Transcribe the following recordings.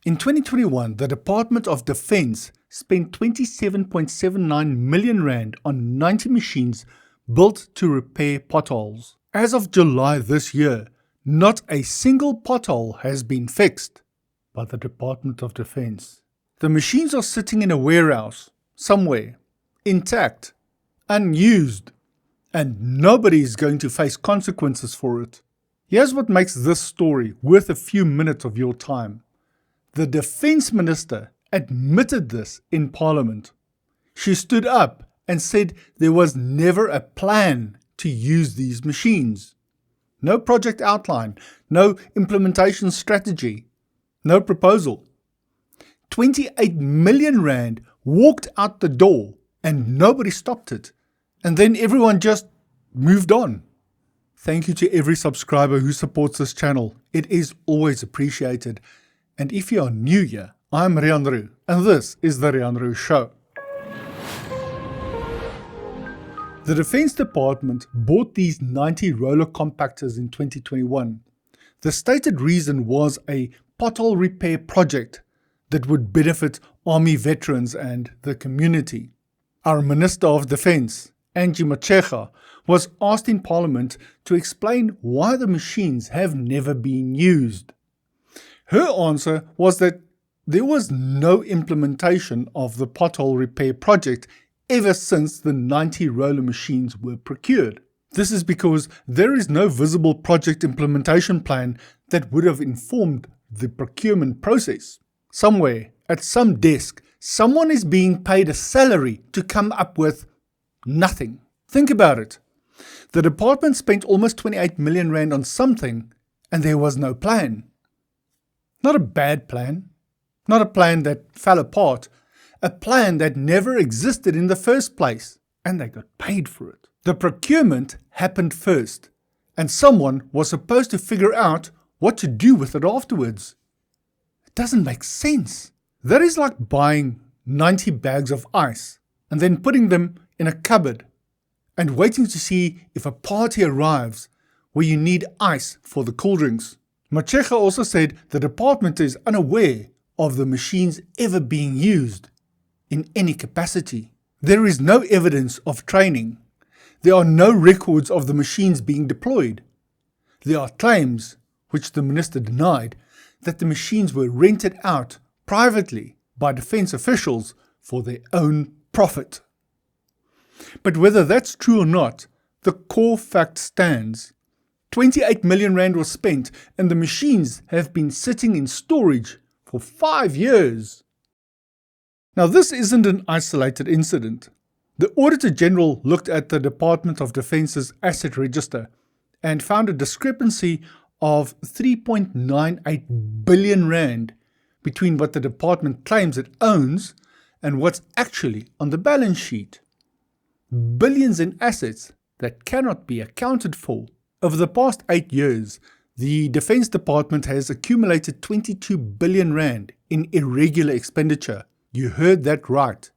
In 2021, the Department of Defense spent 27.79 million rand on 90 machines built to repair potholes. As of July this year, not a single pothole has been fixed by the Department of Defense. The machines are sitting in a warehouse, somewhere, intact, unused, and nobody is going to face consequences for it. Here's what makes this story worth a few minutes of your time. The Defense Minister admitted this in Parliament. She stood up and said there was never a plan to use these machines. No project outline, no implementation strategy, no proposal. 28 million rand walked out the door and nobody stopped it. And then everyone just moved on. Thank you to every subscriber who supports this channel. It is always appreciated. And if you are new here, I'm Rian Roo, and this is the Rian Roo Show. The Defense Department bought these 90 roller compactors in 2021. The stated reason was a pothole repair project that would benefit Army veterans and the community. Our Minister of Defense, Angie Motshekga, was asked in Parliament to explain why the machines have never been used. Her answer was that there was no implementation of the pothole repair project ever since the 90 roller machines were procured. This is because there is no visible project implementation plan that would have informed the procurement process. Somewhere, at some desk, someone is being paid a salary to come up with nothing. Think about it. The department spent almost 28 million rand on something and there was no plan. Not a bad plan, not a plan that fell apart, a plan that never existed in the first place, and they got paid for it. The procurement happened first, and someone was supposed to figure out what to do with it afterwards. It doesn't make sense. That is like buying 90 bags of ice and then putting them in a cupboard and waiting to see if a party arrives where you need ice for the cool drinks. Motshekga also said the department is unaware of the machines ever being used in any capacity. There is no evidence of training. There are no records of the machines being deployed. There are claims, which the minister denied, that the machines were rented out privately by defense officials for their own profit. But whether that's true or not, the core fact stands. 28 million rand was spent and the machines have been sitting in storage for 5 years. Now this isn't an isolated incident. The Auditor General looked at the Department of Defence's asset register and found a discrepancy of 3.98 billion rand between what the department claims it owns and what's actually on the balance sheet. Billions in assets that cannot be accounted for. Over the past 8 years, the Defense Department has accumulated 22 billion rand in irregular expenditure. You heard that right.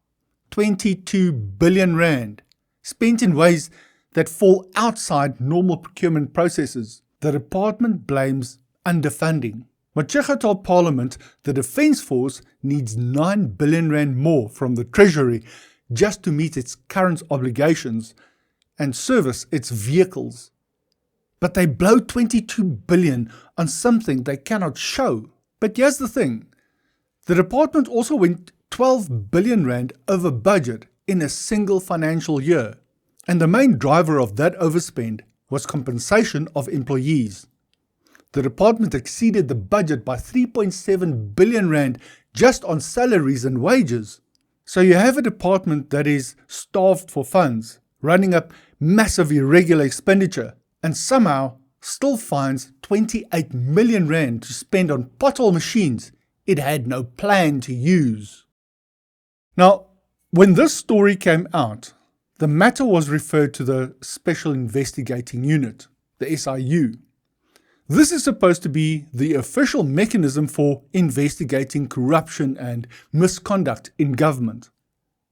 22 billion rand spent in ways that fall outside normal procurement processes. The department blames underfunding. Motshekga told Parliament the Defence Force needs 9 billion rand more from the Treasury just to meet its current obligations and service its vehicles. But they blow 22 billion on something they cannot show. But here's the thing. The department also went 12 billion rand over budget in a single financial year. And the main driver of that overspend was compensation of employees. The department exceeded the budget by 3.7 billion rand just on salaries and wages. So you have a department that is starved for funds, running up massive irregular expenditure, and somehow still finds 28 million rand to spend on pothole machines it had no plan to use. Now, when this story came out, the matter was referred to the Special Investigating Unit, the SIU. This is supposed to be the official mechanism for investigating corruption and misconduct in government.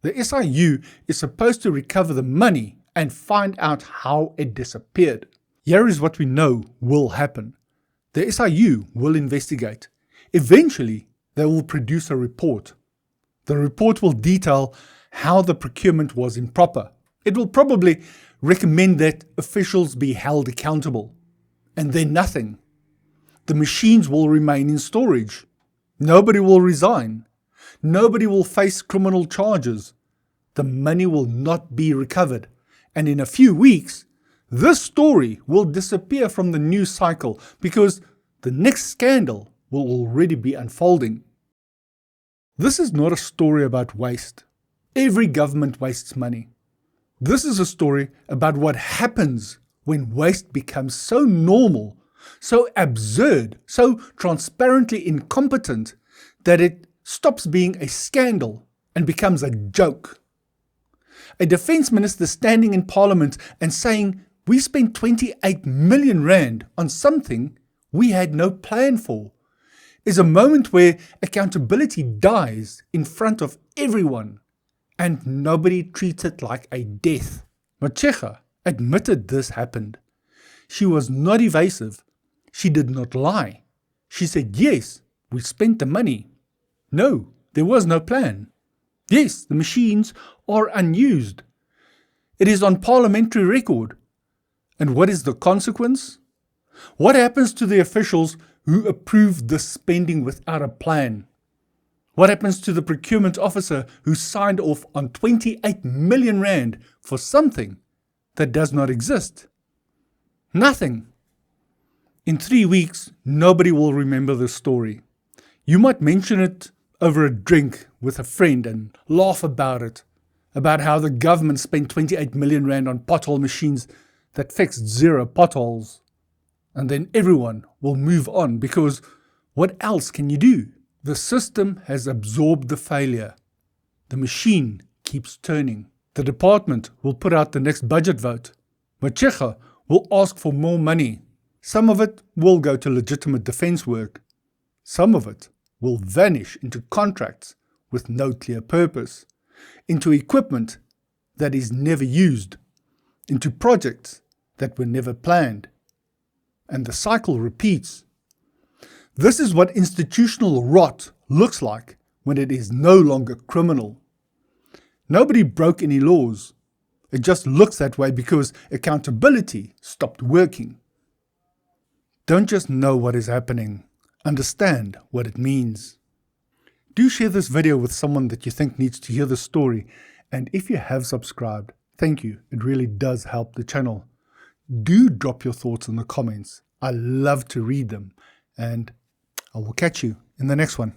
The SIU is supposed to recover the money and find out how it disappeared. Here is what we know will happen. The SIU will investigate. Eventually, they will produce a report. The report will detail how the procurement was improper. It will probably recommend that officials be held accountable. And then nothing. The machines will remain in storage. Nobody will resign. Nobody will face criminal charges. The money will not be recovered. And in a few weeks, this story will disappear from the news cycle because the next scandal will already be unfolding. This is not a story about waste. Every government wastes money. This is a story about what happens when waste becomes so normal, so absurd, so transparently incompetent that it stops being a scandal and becomes a joke. A defence minister standing in Parliament and saying, "We spent 28 million rand on something we had no plan for," is a moment where accountability dies in front of everyone and nobody treats it like a death. Motshekga admitted this happened. She was not evasive. She did not lie. She said, yes, we spent the money. No, there was no plan. Yes, the machines are unused. It is on parliamentary record. And what is the consequence? What happens to the officials who approved the spending without a plan? What happens to the procurement officer who signed off on 28 million rand for something that does not exist? Nothing. In 3 weeks, nobody will remember this story. You might mention it over a drink with a friend and laugh about how the government spent 28 million rand on pothole machines that fixed 0 potholes. And then everyone will move on because what else can you do? The system has absorbed the failure. The machine keeps turning. The department will put out the next budget vote. Motshekga will ask for more money. Some of it will go to legitimate defence work. Some of it will vanish into contracts with no clear purpose, into equipment that is never used, into projects that were never planned. And the cycle repeats. This is what institutional rot looks like when it is no longer criminal. Nobody broke any laws. It just looks that way because accountability stopped working. Don't just know what is happening. Understand what it means. Do share this video with someone that you think needs to hear the story. And if you have subscribed, thank you. It really does help the channel. Do drop your thoughts in the comments. I love to read them. And I will catch you in the next one.